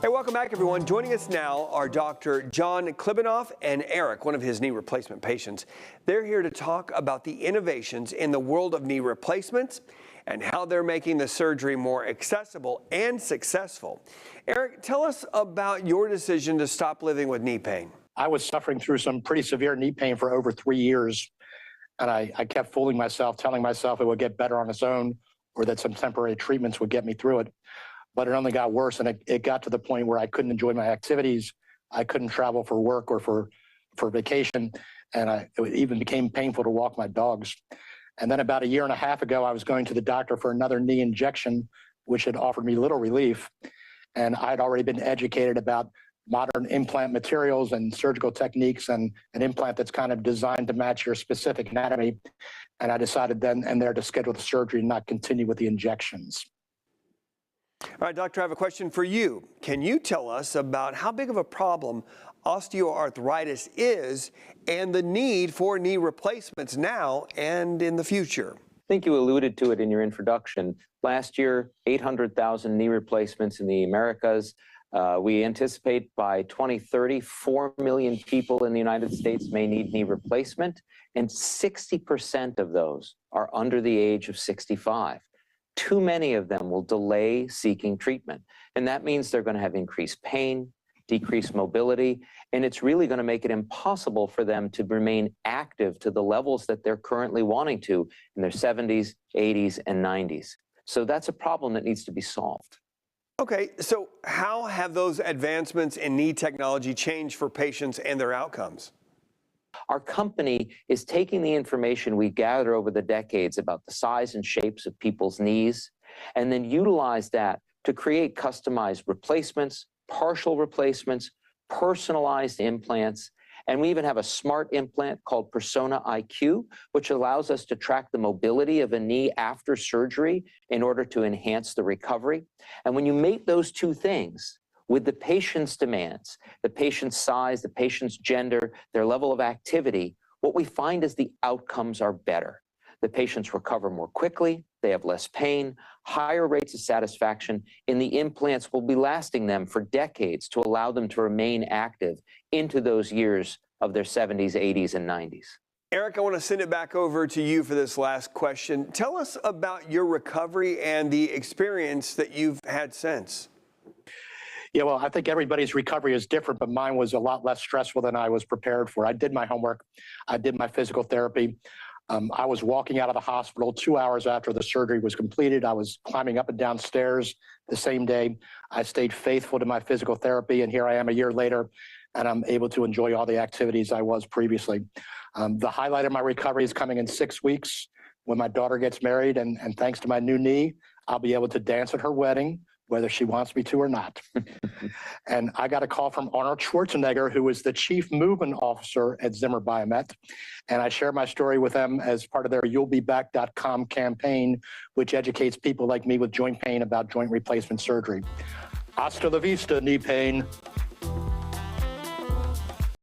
Hey, welcome back, everyone. Joining us now are Dr. John Klibanoff and Eric, one of his knee replacement patients. They're here to talk about the innovations in the world of knee replacements and how they're making the surgery more accessible and successful. Eric, tell us about your decision to stop living with knee pain. I was suffering through some pretty severe knee pain for over 3 years, and I kept fooling myself, telling myself it would get better on its own or that some temporary treatments would get me through it. But it only got worse, and it got to the point where I couldn't enjoy my activities. I couldn't travel for work or for vacation, and it even became painful to walk my dogs. And then about 1.5 years ago, I was going to the doctor for another knee injection, which had offered me little relief. And I'd already been educated about modern implant materials and surgical techniques and an implant that's kind of designed to match your specific anatomy. And I decided then and there to schedule the surgery and not continue with the injections. All right, doctor, I have a question for you. Can you tell us about how big of a problem osteoarthritis is and the need for knee replacements now and in the future? I think you alluded to it in your introduction. Last year, 800,000 knee replacements in the Americas. We anticipate by 2030, 4 million people in the United States may need knee replacement, and 60% of those are under the age of 65. Too many of them will delay seeking treatment, and that means they're going to have increased pain, decreased mobility, and it's really going to make it impossible for them to remain active to the levels that they're currently wanting to in their 70s, 80s, and 90s. So that's a problem that needs to be solved. Okay, so how have those advancements in knee technology changed for patients and their outcomes? Our company is taking the information we gather over the decades about the size and shapes of people's knees and then utilize that to create customized replacements, partial replacements, personalized implants, and we even have a smart implant called Persona IQ, which allows us to track the mobility of a knee after surgery in order to enhance the recovery. And when you make those two things, with the patient's demands, the patient's size, the patient's gender, their level of activity, what we find is the outcomes are better. The patients recover more quickly, they have less pain, higher rates of satisfaction, and the implants will be lasting them for decades to allow them to remain active into those years of their 70s, 80s, and 90s. Eric, I want to send it back over to you for this last question. Tell us about your recovery and the experience that you've had since. Yeah, well, I think everybody's recovery is different, but mine was a lot less stressful than I was prepared for. I did my homework. I did my physical therapy. I was walking out of the hospital 2 hours after the surgery was completed. I was climbing up and down stairs the same day. I stayed faithful to my physical therapy, and here I am 1 year later, and I'm able to enjoy all the activities I was previously. The highlight of my recovery is coming in 6 weeks when my daughter gets married, and thanks to my new knee, I'll be able to dance at her wedding, whether she wants me to or not. And I got a call from Arnold Schwarzenegger, who is the chief movement officer at Zimmer Biomet. And I share my story with them as part of their you'llbeback.com campaign, which educates people like me with joint pain about joint replacement surgery. Hasta la vista, knee pain.